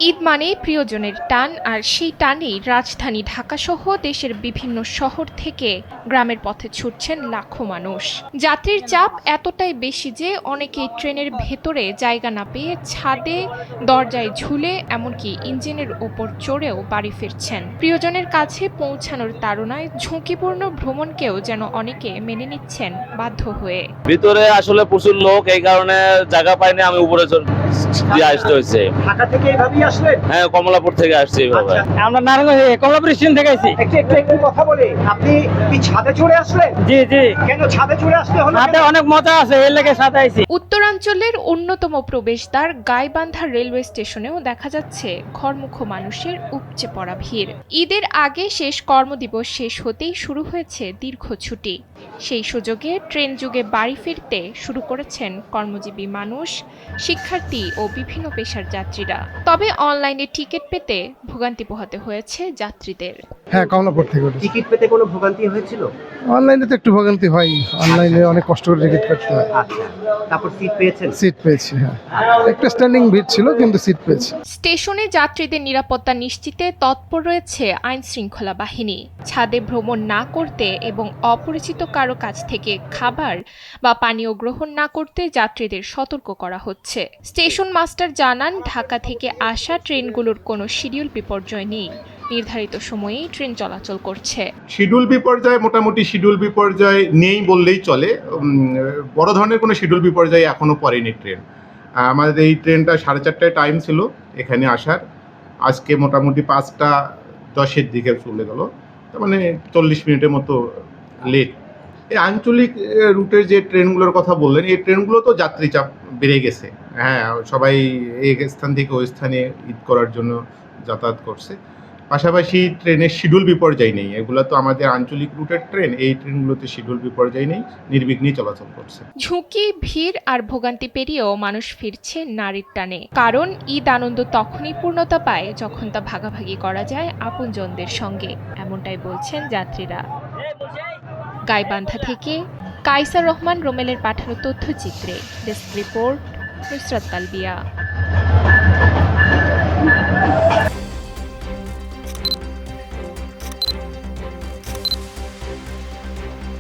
ঈদ মানেই প্রিয়জনের টান, আর সেই টানেই রাজধানী ঢাকাসহ দেশের বিভিন্ন শহর থেকে গ্রামের পথে ছুটছেন লাখো মানুষ। যাত্রীর চাপ এতটাই বেশি যে অনেকেই ট্রেনের ভেতরে জায়গা না পেয়ে ছাদে, দরজায় ঝুলে, এমনকি ইঞ্জিনের ওপর চড়েও বাড়ি ফিরছেন। প্রিয়জনের কাছে পৌঁছানোর তাড়নায় ঝুঁকিপূর্ণ ভ্রমণকেও যেন অনেকে মেনে নিচ্ছেন বাধ্য হয়ে। ভিতরে আসলে প্রচুর লোক, এই কারণে জায়গা পাইনি, আমি উপরে দিয়ে আসতে হয়েছে। ঢাকা থেকে এইভাবেই আসলেন? হ্যাঁ, কমলাপুর থেকে আসছি এইভাবে। আমরা নারায়ণগঞ্জ কমলাপুর স্টেশন থেকে আসছি। একটু কথা বলি, আপনি কি ছাদে চড়ে আসলেন? জি জি। কেন ছাদে চড়ে আসতে হলো? ছাদে অনেক মজা আছে, এর লেগে ছাদে আইছি। উত্তরাঞ্চলের অন্যতম প্রবেশদ্বার গাইবান্ধা রেলওয়ে স্টেশনেও দেখা যাচ্ছে ঘরমুখো মানুষের উপচে পড়া ভিড়। ঈদের আগে শেষ কর্মদিবস শেষ হতেই শুরু হয়েছে দীর্ঘ ছুটি। সেই সুযোগে ট্রেন যুগে বাড়ি ফিরতে শুরু করেছেন কর্মজীবী মানুষ, শিক্ষার্থী ও বিভিন্ন পেশার যাত্রীরা। তবে অনলাইনে টিকিট পেতে ভোগান্তি পোহাতে হয়েছে যাত্রীদের। হ্যাঁ, কমলাপুর থেকে উঠেছি। টিকিট পেতে কোনো ভোগান্তি হয়েছিল? অনলাইনে তো একটু ভোগান্তি হয়, অনলাইনে অনেক কষ্ট করে টিকিট কাটতে হয়। আচ্ছা, তারপর সিট পেয়েছেন? সিট পেয়েছি, হ্যাঁ। একটা স্ট্যান্ডিং ভিড় ছিল, কিন্তু সিট পেয়েছি। স্টেশনে যাত্রীদের নিরাপত্তা নিশ্চিতে তৎপর রয়েছে আইন শৃঙ্খলা বাহিনী। ছাদে ভ্রমণ না করতে এবং অপরিচিত কারো কাছ থেকে খাবার বা পানীয় গ্রহণ না করতে যাত্রীদের সতর্ক করা হচ্ছে। স্টেশন মাস্টার জানান, ঢাকা থেকে আসা ট্রেনগুলোর কোনো শিডিউল বিপর্যয় নেই, নির্ধারিত সময়েই ট্রেন চলাচল করছে। শিডিউল বিপর্যয়, মোটামুটি শিডিউল বিপর্যয় নেই বললেই চলে। বড় ধরনের কোনো শিডিউল বিপর্যয় এখনো পড়েনি ট্রেন। আমাদের এই ট্রেনটা 4:30টায় টাইম ছিল এখানে আসার, আজকে মোটামুটি 5:10-এর দিকে চলে গেল, তার মানে 40 মিনিটের মতো লেট। এই আঞ্চলিক রুটের যে ট্রেনগুলোর কথা বললেন, এই ট্রেনগুলো তো যাত্রী চাপ বেড়ে গেছে। হ্যাঁ, সবাই এক স্থান থেকে ওই স্থানে ঈদ করার জন্য যাতায়াত করছে। পাশাপাশি ট্রেনের শিডিউল বিপর্যয় নেই, এগুলো তো আমাদের আঞ্চলিক রুটের ট্রেন, এই ট্রেনগুলোতে শিডিউল বিপর্যয় নেই, নির্বিঘ্নেই চলাচল করছে। ঝুঁকি, ভিড় আর ভোগান্তি পেরিয়েও মানুষ ফিরছে নারীর টানে। কারণ ঈদ আনন্দ তখনই পূর্ণতা পায় যখন তা ভাগাভাগি করা যায় আপনজনদের সঙ্গে, এমনটাই বলছেন যাত্রীরা। গাইবান্ধা থেকে কাইসার রহমান রোমেলের পাঠানো তথ্যচিত্রে ডেস্ক রিপোর্ট, নুসরাত তালবিয়া।